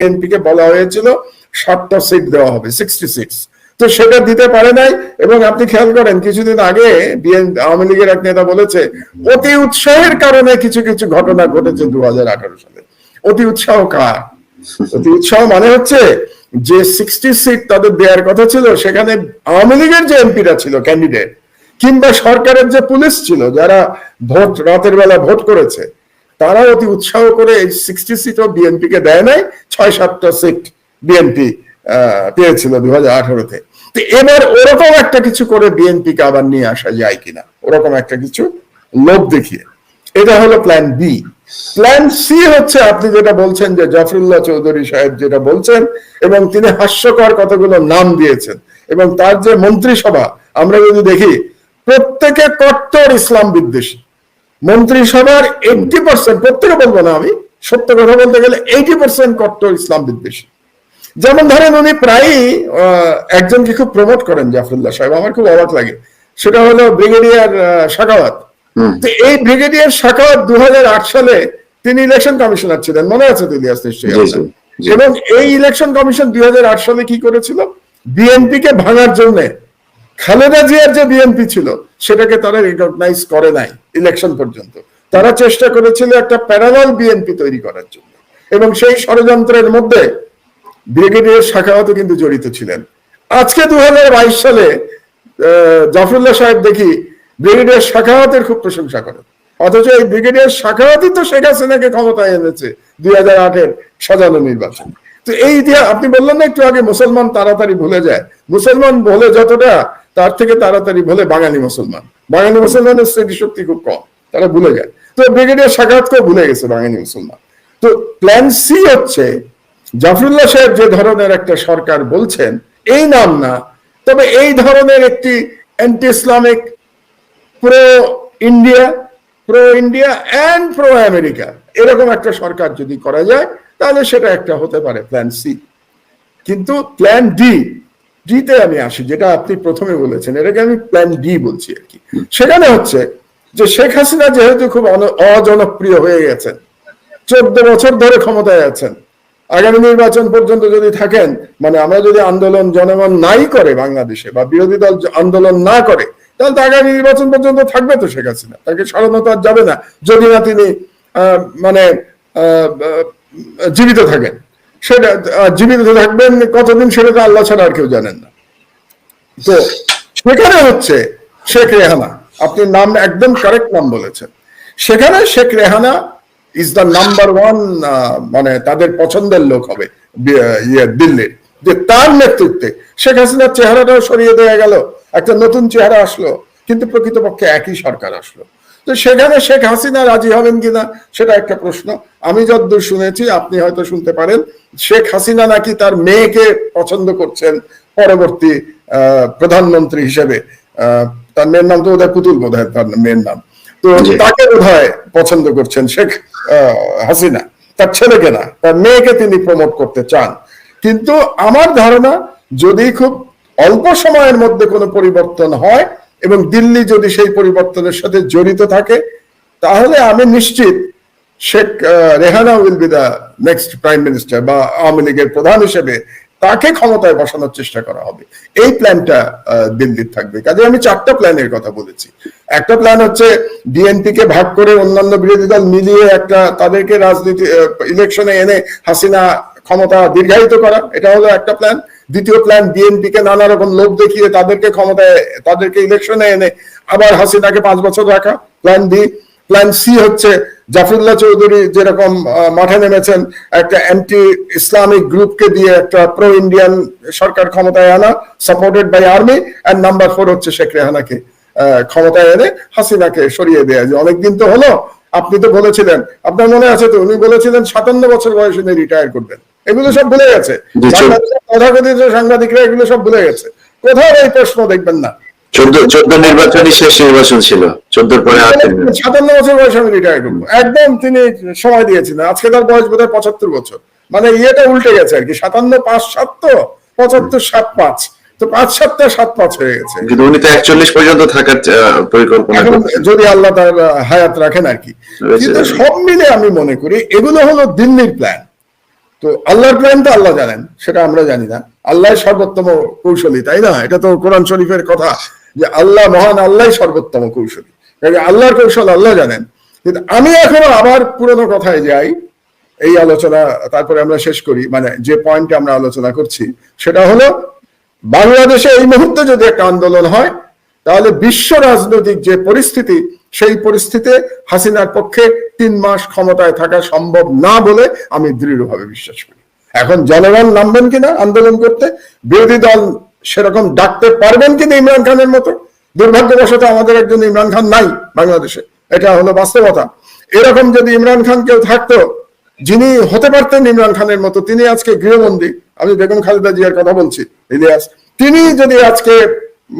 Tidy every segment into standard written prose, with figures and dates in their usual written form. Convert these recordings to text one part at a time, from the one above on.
বিএনপিকে বলা হয়েছিল 7টা সিট দেওয়া হবে, 66, তো সেটা দিতে পারে নাই। এবং আপনি খেয়াল করেন কিছুদিন আগে আওয়ামী লীগের এক নেতা বলেছে অতি উৎসাহের কারণে কিছু কিছু ঘটনা ঘটেছে 2018 সালে। অতি উৎসাহ কার? অতি উৎসাহ মানে হচ্ছে যে 60 সিট তাদের দেওয়ার কথা ছিল, সেখানে আওয়ামী লীগের যে এমপিরা ছিল ক্যান্ডিডেট, কিংবা সরকারের যে পুলিশ ছিল যারা ভোট রাতের বেলা ভোট করেছে, তারা অতি উৎসাহ করে এই 60 সিটও বিএনপিকে দেয় নাই, 6-7টা সিট বিএনপি পেয়েছিল 2018-তে। তো এবার ওরকম একটা কিছু করে বিএনপিকে আবার নিয়ে আসা যায় কিনা, ওরকম একটা কিছু লোভ দেখিয়ে। এটা হলো প্ল্যান বি। প্ল্যান সি হচ্ছে আপনি যেটা বলছেন যে জাফরুল্লাহ চৌধুরী সাহেব যেটা বলছেন, এবং তিনি হাস্যকর কতগুলো নাম দিয়েছেন, এবং তার যে মন্ত্রিসভা আমরা যদি দেখি প্রত্যেকে কট্টর ইসলাম বিদ্বেষী। মন্ত্রিসভার 80%, প্রত্যেকে বলবো না আমি, সত্য কথা বলতে গেলে 80% কট্টর ইসলাম বিদ্বেষী। যেমন ধরেন উনি প্রায়ই একজনকে খুব প্রমোট করেন জাফরুল্লাহ সাহেব, আমার খুব অবাক লাগে, সেটা হলো ব্রিগেডিয়ার সাখাওয়াত। তো এই ব্রিগেডিয়ার সাখাওয়াত 2008 সালে তিনি ইলেকশন কমিশনার ছিলেন, মনে আছে তো ইলিয়াস নিশ্চয়ই। এবং এই ইলেকশন কমিশন 2008 সালে কি করেছিল, বিএনপিকে ভাঙার জন্য খালেদা জিয়ার যে বিএনপি ছিল সেটাকে তারা রিকগনাইজ করে নাই ইলেকশন পর্যন্ত। তারা চেষ্টা করেছিল একটা প্যারালাল বিএনপি তৈরি করার জন্য, এবং সেই ষড়যন্ত্রের মধ্যে ব্রিগেডিয়ার সাখাওয়াতও কিন্তু জড়িত ছিলেন। আজকে 2022 সালে জাফরুল্লাহ সাহেব দেখি ব্রিগেডিয়ার সাখাওয়াতের খুব প্রশংসা করেন, অথচ এই ব্রিগেডিয়ার সাখাওয়াতই তো শেখ হাসিনাকে ক্ষমতায় এনেছে 2008-এর সাজানো নির্বাচন। তো এই ইতিহাস আপনি বললেন না একটু আগে, মুসলমান তাড়াতাড়ি ভুলে যায়। মুসলমান বলে যতটা, তার থেকে তাড়াতাড়ি ভুলে বাঙালি মুসলমান। বাঙালি মুসলমানের স্মৃতিশক্তি খুব কম, তারা ভুলে যায়। তো ব্রিগেডিয়ার সাখাওয়াতকেও ভুলে গেছে বাঙালি মুসলমান। তো প্ল্যান সি হচ্ছে জাফরুল্লাহ সাহেব যে ধরনের একটা সরকার বলছেন, এই নাম না, তবে এই ধরনের একটি anti Islamic, pro India and pro America, এরকম একটা সরকার যদি করা যায় তাহলে সেটা একটা হতে পারে প্ল্যান সি। কিন্তু প্ল্যান ডিতে আমি আসি, যেটা আপনি প্রথমে বলেছেন, এটাকে আমি প্ল্যান ডি বলছি আর কি। সেখানে হচ্ছে যে শেখ হাসিনা যেহেতু খুব অজনপ্রিয় হয়ে গেছেন, 14 বছর ধরে ক্ষমতায় আছেন, আগামী নির্বাচন পর্যন্ত যদি থাকেন, মানে আমরা যদি আন্দোলন জনগণ নাই করে বাংলাদেশে, বা বিরোধী দল আন্দোলন না করে, তাহলে তো আগামী নির্বাচন পর্যন্ত থাকবে তো শেখ হাসিনা, তাকে সরানো তো আর যাবে না, যদি না তিনি মানে জীবিত থাকেন। সেটা জীবিত থাকবেন কতদিন সেটা তো আল্লাহ ছাড়া আর কেউ জানেন না। তো সেখানে হচ্ছে শেখ রেহানা, আপনি নাম একদম কারেক্ট নাম বলেছেন। সেখানে Sheikh Rehana is the number 1, মানে তাদের পছন্দের লোক হবে দিল্লির, যে তার নেতৃত্বে শেখ হাসিনার চেহারাটাও সরিয়ে দেওয়া গেল, একটা নতুন চেহারা আসলো, কিন্তু প্রকৃতপক্ষে একই সরকার আসলো। তো সেখানে শেখ হাসিনা রাজি হবেন কিনা সেটা একটা প্রশ্ন। আমি যতদূর শুনেছি, আপনি হয়তো শুনতে পারেন, শেখ হাসিনা নাকি তার মেয়েকে পছন্দ করছেন পরবর্তী প্রধানমন্ত্রী হিসেবে। তার মেয়ের নাম তো বোধহয় পুতুল, বোধহয় তার মেয়ের নাম। তো তাকে বোধহয় পছন্দ করছেন শেখ হাসিনা, তার ছেলেকে না, তার মেয়েকে তিনি প্রমোট করতে চান। কিন্তু আমার ধারণা, যদি খুব অল্প সময়ের মধ্যে কোনো পরিবর্তন হয় এবং দিল্লি যদি সেই পরিবর্তনের সাথে জড়িত থাকে, তাহলে আমি নিশ্চিত Sheikh Rehana will be the next prime minister, বা আওয়ামী লীগের প্রধান হিসেবে তাকে ক্ষমতায় বসানোর চেষ্টা করা হবে। এই প্ল্যানটা দিল্লির থাকবে। কাজে আমি 4টা প্ল্যানের কথা বলেছি। একটা প্ল্যান হচ্ছে বিএনপি কে ভাগ করে অন্যান্য বিরোধী দল মিলিয়ে একটা তাদেরকে রাজনীতি ইলেকশনে এনে হাসিনা ক্ষমতা দীর্ঘায়িত করা, এটা হলো একটা প্ল্যান। দ্বিতীয় প্ল্যান, বিএনপি কে নানা রকম লোভ দেখিয়ে তাদেরকে ক্ষমতায়, তাদেরকে ইলেকশনে এনে আবার হাসিনাকে 5 বছর রাখা, প্ল্যান বি। প্ল্যান সি হচ্ছে জাফরুল্লাহ চৌধুরী যেরকম মাঠে নেমেছেন, একটা অ্যান্টি ইসলামিক গ্রুপকে দিয়ে একটা প্রো ইন্ডিয়ান সরকার ক্ষমতায় আনা, supported by army. And number 4 হচ্ছে শেখ রেহানাকে ক্ষমতায় এনে হাসিনাকে সরিয়ে দেয়া। যে অনেকদিন তো হলো, আপনি তো বলেছিলেন, আপনার মনে আছে তো, উনি বলেছিলেন 57 বছর বয়সে উনি রিটায়ার করবেন। এগুলো সব ভুলে গেছে তথাকথিত সাংবাদিকরা, এগুলো সব ভুলে গেছে। কোথাও এই প্রশ্ন দেখবেন না। 14 নির্বাচনই শেষ নির্বাচন ছিল, 14 পরে 57 বছর বয়সে আমি রিটায়ার করবো, একদম তিনি সময় দিয়েছিলেন। আজকে তার বয়স বোধহয় 75 বছর, মানে ইয়েটা উল্টে গেছে আর কি। 57 5 7 তো 75 7 5, তো 5 7টা 7 5 হয়ে গেছে। কিন্তু উনি তো 41 পর্যন্ত থাকার পরিকল্পনা, যদি আল্লাহ তার হায়াত রাখেন আর কি। কিন্তু সব মিলে আমি মনে করি এগুলো হলো দিল্লির প্ল্যান। তো আল্লাহর প্ল্যান তো আল্লাহ জানেন, সেটা আমরা জানি না। আল্লাহ সর্বোত্তম কৌশলী, তাই না? এটা তো কোরআন শরীফের কথা যে আল্লাহ মহান, আল্লাহ সর্বোত্তম কৌশলী। আল্লাহর কৌশল আল্লাহ জানেন। কিন্তু আমি এখনো আবার পুরনো কথায় যাই, এই আলোচনা তারপরে আমরা শেষ করি। মানে যে পয়েন্টে আমরা আলোচনা করছি সেটা হলো, বাংলাদেশে এই মুহূর্তে যদি একটা আন্দোলন হয় তাহলে বিশ্ব রাজনৈতিক যে পরিস্থিতি, সেই পরিস্থিতিতে হাসিনার পক্ষে 3 মাস ক্ষমতায় থাকা সম্ভব না বলে আমি দৃঢ়ভাবে বিশ্বাস করি। এখন জনগণ নামবেন কিনা আন্দোলন করতে, বিরোধী দল সেরকম ডাকতে পারবেন কিনা ইমরান খানের মতো? দুর্ভাগ্যবশত আমাদের একজন ইমরান খান নাই বাংলাদেশে, এটা হলো বাস্তবতা। এরকম যদি ইমরান খান কেউ থাকতো, যিনি হতে পারতেন ইমরান খানের মতো, তিনি আজকে গৃহবন্দী। আমি বেগম খালেদা জিয়ার কথা বলছি, ইলিয়াস। তিনি যদি আজকে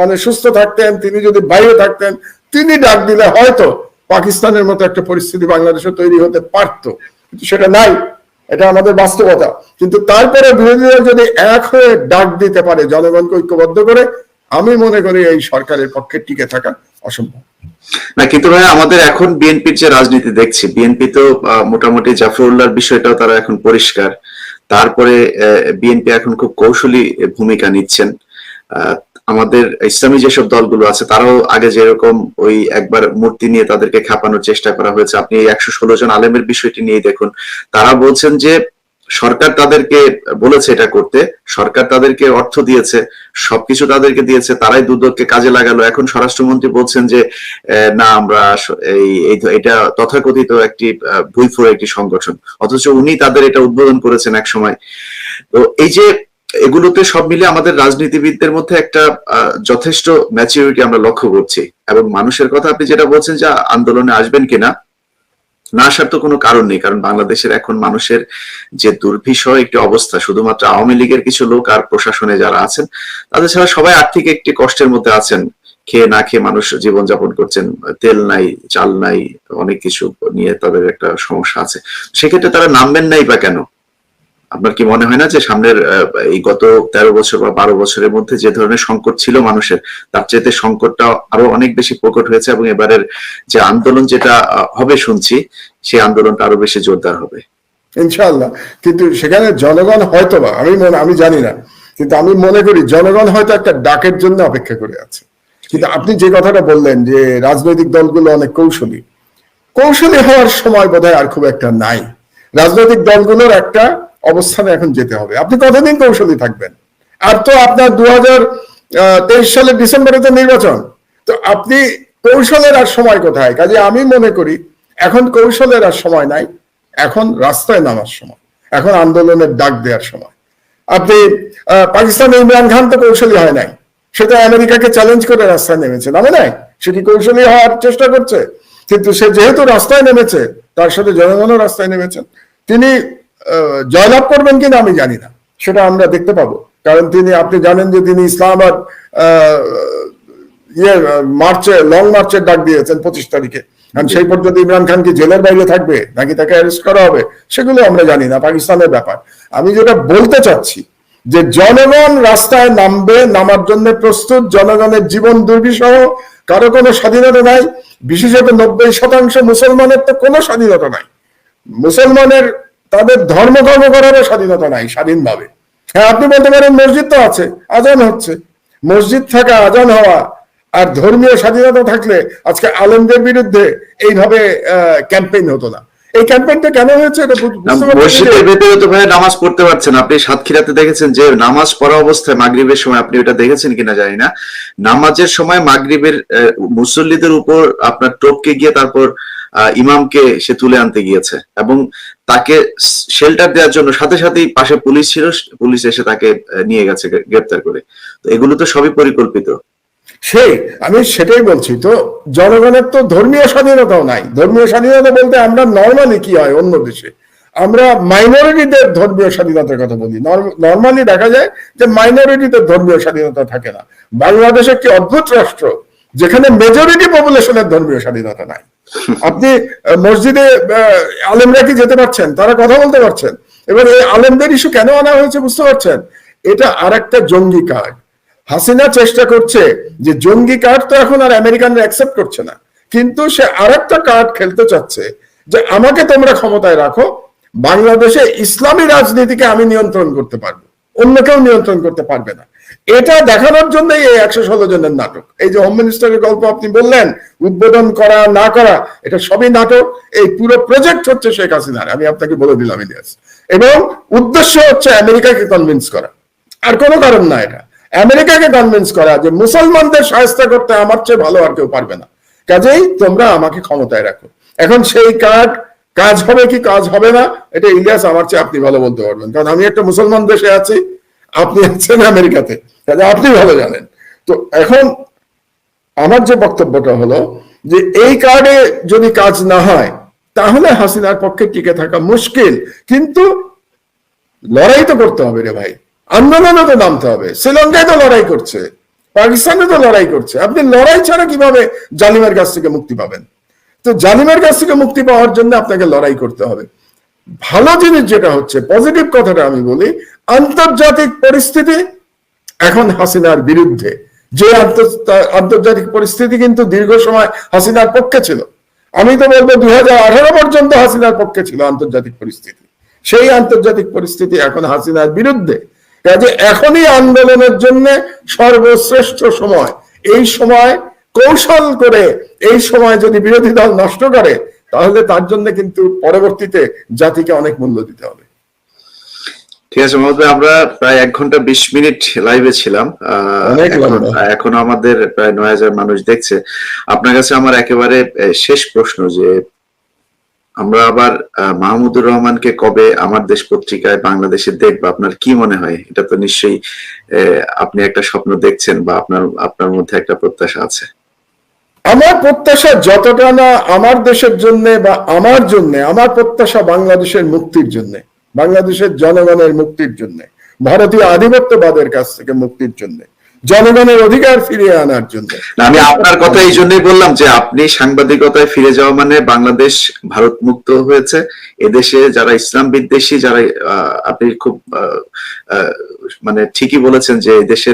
মানে সুস্থ থাকতেন, তিনি যদি বাইরে থাকতেন, তিনি ডাক দিলে হয়তো পাকিস্তানের মতো একটা পরিস্থিতি বাংলাদেশে তৈরি হতে পারত, কিন্তু সেটা নাই। এটা আমাদের বাস্তবতা। কিন্তু তারপরে বিরোধীরা যদি এক হয়ে ডাক দিতে পারে জনগণকে ঐক্যবদ্ধ করে, আমি মনে করি এই সরকারের পক্ষে টিকে থাকা অসম্ভব না। কিন্তু ভাই, আমাদের এখন বিএনপির যে রাজনীতি দেখছি, বিএনপি তো মোটামুটি জাফরুল্লাহর বিষয়টাও তারা এখন পরিষ্কার। তারপরে বিএনপি এখন খুব কৌশলী ভূমিকা নিচ্ছেন। আমাদের ইসলামী যেসব দলগুলো আছে তারাও আগে যেরকম ওই একবার মূর্তি নিয়ে তাদেরকে খেপানোর চেষ্টা করা হয়েছে, আপনি 116 জন আলেমের বিষয়টি নিয়ে দেখুন। তারা বলছেন যে সরকার তাদেরকে বলেছে এটা করতে, সরকার তাদেরকে অর্থ দিয়েছে, সবকিছু তাদেরকে দিয়েছে, তারাই দুদককে কাজে লাগালো। এখন স্বরাষ্ট্রমন্ত্রী বলছেন যে না, আমরা এটা তথাকথিত একটি ভুইফুড়ে একটি সংগঠন, অথচ উনি তাদের এটা উদ্বোধন করেছেন এক সময়। তো এই যে এগুলোতে সব মিলে আমাদের রাজনীতিবিদদের মধ্যে একটা যথেষ্ট ম্যাচুরিটি আমরা লক্ষ্য করছি। এবং মানুষের কথা আপনি যেটা বলছেন যে আন্দোলনে আসবেন কিনা, না আসার তো কোনো কারণ নেই। কারণ বাংলাদেশের এখন মানুষের যে দুর্বিষহ একটি অবস্থা, শুধুমাত্র আওয়ামী লীগের কিছু লোক আর প্রশাসনে যারা আছেন তাদের ছাড়া সবাই আর্থিক একটি কষ্টের মধ্যে আছেন। খেয়ে না খেয়ে মানুষ জীবনযাপন করছেন, তেল নাই, চাল নাই, অনেক কিছু নিয়ে তাদের একটা সমস্যা আছে। সেক্ষেত্রে তারা নামবেন নাই বা কেন? আপনার কি মনে হয় না যে সামনের এই গত 13 বছর বা 12 বছরের মধ্যে যে ধরনের সংকট ছিল মানুষের, তার চেয়ে সংকটটা আরো অনেক বেশি প্রকট হয়েছে, এবং এবারের যে আন্দোলন যেটা হবে শুনছি, সেই আন্দোলনটা আরো বেশি জোরদার হবে ইনশাআল্লাহ। কিন্তু সেখানে জনগণ হয়তোবা, আমি জানি না, কিন্তু আমি মনে করি জনগণ হয়তো একটা ডাকের জন্য অপেক্ষা করে আছে। কিন্তু আপনি যে কথাটা বললেন যে রাজনৈতিক দলগুলো অনেক কৌশলী হওয়ার সময় বোধহয় আর খুব একটা নাই। রাজনৈতিক দলগুলোর একটা অবস্থানে এখন যেতে হবে। আপনি কতদিন কৌশলী থাকবেন? আর তো আপনার 2023 সালের ডিসেম্বরে তো নির্বাচন, তো আপনি কৌশলের আর সময় কোথায়? কাজে আমি মনে করি এখন কৌশলের আর সময় নাই, এখন রাস্তায় নামার সময়, এখন আন্দোলনের ডাক দেওয়ার সময়। আপনি পাকিস্তানে ইমরান খান তো কৌশলী হয় নাই, সেটা আমেরিকাকে চ্যালেঞ্জ করে রাস্তায় নেমেছে, নামে নাই? সে কি কৌশলী হওয়ার চেষ্টা করছে? কিন্তু সে যেহেতু রাস্তায় নেমেছে, তার সাথে জনগণও রাস্তায় নেমেছেন। তিনি জয়লাভ করবেন কিনা আমি জানি না, সেটা আমরা দেখতে পাবো। কারণ আপনি জানেন যে তিনি ইসলামাবাদ লং মার্চের ডাক দিয়েছেন 25 তারিখে। কারণ সেই পর্যন্ত ইমরান খান কি জেলের বাইরে থাকবে নাকি তাকে অ্যারেস্ট করা হবে সেগুলো আমরা জানি না, পাকিস্তানের ব্যাপার। আমি যেটা বলতে চাচ্ছি যে জনগণ রাস্তায় নামার জন্য প্রস্তুত। জনগণের জীবন দুর্বিষহ, কারো কোনো স্বাধীনতা নাই, বিশেষত 90% মুসলমানের তো কোনো স্বাধীনতা নাই। মুসলমানের তাদের ধর্মকর্ম করারও স্বাধীনতা নাই স্বাধীনভাবে। হ্যাঁ, আপনি বলতে পারেন মসজিদ তো আছে, আজান হচ্ছে। মসজিদ থাকা, আজান হওয়া আর ধর্মীয় স্বাধীনতা থাকলে আজকে আলেমদের বিরুদ্ধে এইভাবে ক্যাম্পেইন হতো না। এই ক্যাম্পেইনটা কেন হয়েছে? মসজিদের ভেতরে তো ভাই নামাজ পড়তে পারছেন। আপনি সাতক্ষীরাতে দেখেছেন যে নামাজ পড়া অবস্থায় মাগরিবের সময়, আপনি ওটা দেখেছেন কিনা জানি না, নামাজের সময় মাগরিবের মুসল্লিদের উপর আপনার টপকে গিয়ে তারপর ইমামকে সে তুলে আনতে গিয়েছে, এবং তাকে শেল্টার দেওয়ার জন্য সাথে সাথেই পাশে পুলিশ ছিল, পুলিশ এসে তাকে নিয়ে গেছে গ্রেপ্তার করে। তো এগুলো তো সবই পরিকল্পিত। আমি সেটাই বলছি। তো জনগণের তো ধর্মীয় স্বাধীনতাও নাই। ধর্মীয় স্বাধীনতা বলতে আমরা নর্মালি কি হয় অন্য দেশে, আমরা মাইনরিটিদের ধর্মীয় স্বাধীনতার কথা বলি। নর্মালি দেখা যায় যে মাইনরিটিদের ধর্মীয় স্বাধীনতা থাকে না। বাংলাদেশ একটি অদ্ভুত রাষ্ট্র যেখানে মেজরিটি পপুলেশনের ধর্মীয় স্বাধীনতা নাই। আপনি মসজিদে আলেমরা কি যেতে পারছেন? তারা কথা বলতে পারছেন? এবার এই আলেমদের ইস্যু কেন আনা হয়েছে বুঝতে পারছেন? এটা আর একটা জঙ্গি কার্ড। হাসিনা চেষ্টা করছে যে জঙ্গি কার্ড তো এখন আর আমেরিকানরা অ্যাকসেপ্ট করছে না, কিন্তু সে আর একটা কার্ড খেলতে চাচ্ছে যে আমাকে তোমরা ক্ষমতায় রাখো, বাংলাদেশে ইসলামী রাজনীতিকে আমি নিয়ন্ত্রণ করতে পারবো, অন্য কেউ নিয়ন্ত্রণ করতে পারবে না। এটা দেখানোর জন্য এই 116 জনের নাটক। এই যে হোম মিনিস্টারের গল্প আপনি বললেন, উদ্বোধন করা না করা, এটা সবই নাটক। এই পুরো প্রজেক্ট হচ্ছে শেখ হাসিনার, আমি আপনাকে বলে দিলাম ইলিয়াস। এবং উদ্দেশ্য হচ্ছে আমেরিকাকে কনভিন্স করা, আর কোনো কারণ না। এটা আমেরিকাকে কনভিন্স করা যে মুসলমানদের সাহায্য করতে আমার চেয়ে ভালো আর কেউ পারবে না, কাজেই তোমরা আমাকে ক্ষমতায় রাখো। এখন সেই কার্ড কাজ হবে কি কাজ হবে না, এটা ইলিয়াস আমার চেয়ে আপনি ভালো বলতে পারবেন, কারণ আমি একটা মুসলমান দেশে আছি, আপনি আছেন আমেরিকাতে, তাহলে আপনি ভালো জানেন। তো এখন আমার যে বক্তব্যটা হলো যে এই কার্ডে যদি কাজ না হয় তাহলে হাসিনার পক্ষে টিকে থাকা মুশকিল। কিন্তু লড়াই তো করতে হবে রে ভাই, আন্দোলনে তো নামতে হবে। শ্রীলঙ্কায় তো লড়াই করছে, পাকিস্তানে তো লড়াই করছে। আপনি লড়াই ছাড়া কিভাবে জালিমের কাছ থেকে মুক্তি পাবেন? তো জালিমের কাছ থেকে মুক্তি পাওয়ার জন্য আপনাকে লড়াই করতে হবে। ভালো জিনিস যেটা হচ্ছে, পজিটিভ কথাটা আমি বলি, আন্তর্জাতিক পরিস্থিতি এখন হাসিনার বিরুদ্ধে। যে আন্তর্জাতিক পরিস্থিতি কিন্তু দীর্ঘ সময় হাসিনার পক্ষে ছিল। আমি তো বলবো 2018 পর্যন্ত হাসিনার পক্ষে ছিল আন্তর্জাতিক পরিস্থিতি, সেই আন্তর্জাতিক পরিস্থিতি এখন হাসিনার বিরুদ্ধে। কাজে এখনই আন্দোলনের জন্য সর্বশ্রেষ্ঠ সময়। এই সময় কৌশল করে এই সময় যদি বিরোধী দল নষ্ট করে তাহলে তার জন্য কিন্তু পরবর্তীতে জাতিকে অনেক মূল্য দিতে হবে। ঠিক আছে মোহাম্মদ ভাই, আমরা প্রায় 1 ঘন্টা 20 মিনিট লাইভে ছিলাম। এখন আমাদের প্রায় 9000 মানুষ দেখছে। আপনার কাছে আমার একেবারে শেষ প্রশ্ন, যে আমরা আবার মাহমুদুর রহমানকে কবে আমার দেশ পত্রিকায় বাংলাদেশে দেখবো? আপনার কি মনে হয়? এটা তো নিশ্চয়ই আপনি একটা স্বপ্ন দেখছেন, বা আপনার মধ্যে একটা প্রত্যাশা আছে। আমার প্রত্যাশা যতটা না আমার দেশের জন্য বা আমার জন্য, আমার প্রত্যাশা বাংলাদেশের মুক্তির জন্য, বাংলাদেশের জনগণের মুক্তির জন্য, ভারতীয় আধিপত্যবাদের কাছ থেকে মুক্তির জন্য, জনগণের অধিকার ফিরিয়ে আনার জন্য। আমি আপনার কথা এই জন্যই বললাম যে আপনি সাংবাদিকতায় ফিরে যাওয়া মানে বাংলাদেশ ভারত মুক্ত হয়েছে। এদেশে যারা ইসলাম বিদ্বেষী, যারা আপনি খুব মানে ঠিকই বলেছেন যে দেশে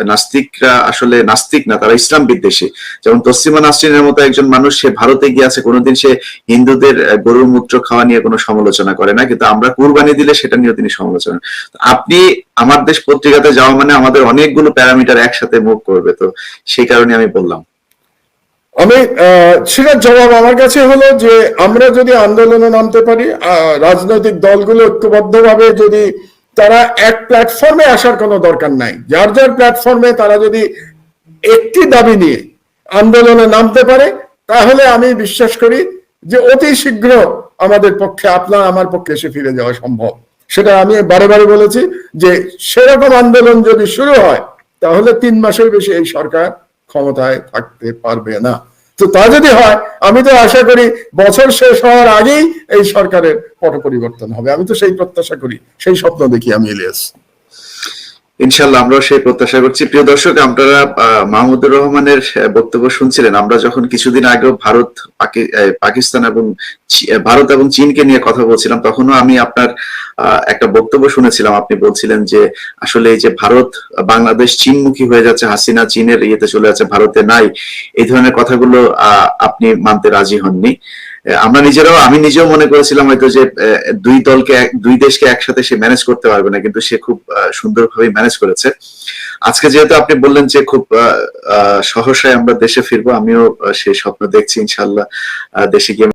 নাস্তিকরা আসলে নাস্তিক না, তারা ইসলাম বিদ্বেষী। যেমন তসলিমা নাসরিনের মতো একজন মানুষ, সে ভারতে গিয়েছে, কোনোদিন সে হিন্দুদের গরুর মূত্র খাওয়া নিয়ে কোনো সমালোচনা করে না, কিন্তু আমরা কুরবানি দিলে সেটা নিয়েও তিনি সমালোচনা। আপনি আমার দেশ পত্রিকাতে যাওয়া মানে আমাদের অনেকগুলো প্যারামিটার একসাথে মুভ করবে, তো সেই কারণে আমি বললাম। আমি সেটার জবাব আমার কাছে হলো যে আমরা যদি আন্দোলনে নামতে পারি, রাজনৈতিক দলগুলো ঐক্যবদ্ধভাবে যদি তারা এক প্ল্যাটফর্মে আসার কোনো দরকার নাই, যার যার প্ল্যাটফর্মে তারা যদি একটি দাবি নিয়ে আন্দোলনে নামতে পারে, তাহলে আমি বিশ্বাস করি যে অতি শীঘ্র আমাদের পক্ষে, আপনার আমার পক্ষে এসে ফিরে যাওয়া সম্ভব। সেটা আমি বারে বারে বলেছি যে সেরকম আন্দোলন যদি শুরু হয় তাহলে 3 মাসের বেশি এই সরকার ক্ষমতায় থাকতে পারবে না। তো তা যদি হয়, আমি তো আশা করি বছর শেষ হওয়ার আগেই এই সরকারের পট পরিবর্তন হবে। আমি তো সেই প্রত্যাশা করি, সেই স্বপ্ন দেখি আমি ইলিয়াস। ইনশাল্লাহ আমরাও সেই প্রত্যাশা করছি। প্রিয় দর্শক, আপনারা মাহমুদুর রহমানের বক্তব্য শুনছিলেন। আমরা যখন কিছুদিন আগেও পাকিস্তান এবং ভারত এবং চীনকে নিয়ে কথা বলছিলাম, তখনও আমি আপনার একটা বক্তব্য শুনেছিলাম। আপনি বলছিলেন যে আসলে এই যে ভারত বাংলাদেশ চীনমুখী হয়ে যাচ্ছে, হাসিনা চীনের ইয়েতে চলে যাচ্ছে, ভারতে নাই, এই ধরনের কথাগুলো আপনি মানতে রাজি হননি। আমি নিজেও মনে করেছিলাম হয়তো যে দুই দেশকে একসাথে সে ম্যানেজ করতে পারবে না, কিন্তু সে খুব সুন্দরভাবে ম্যানেজ করেছে। আজকে যেহেতু আপনি বললেন যে খুব সহসায় আমরা দেশে ফিরবো, আমিও সেই স্বপ্ন দেখছি ইনশাল্লাহ দেশে গিয়ে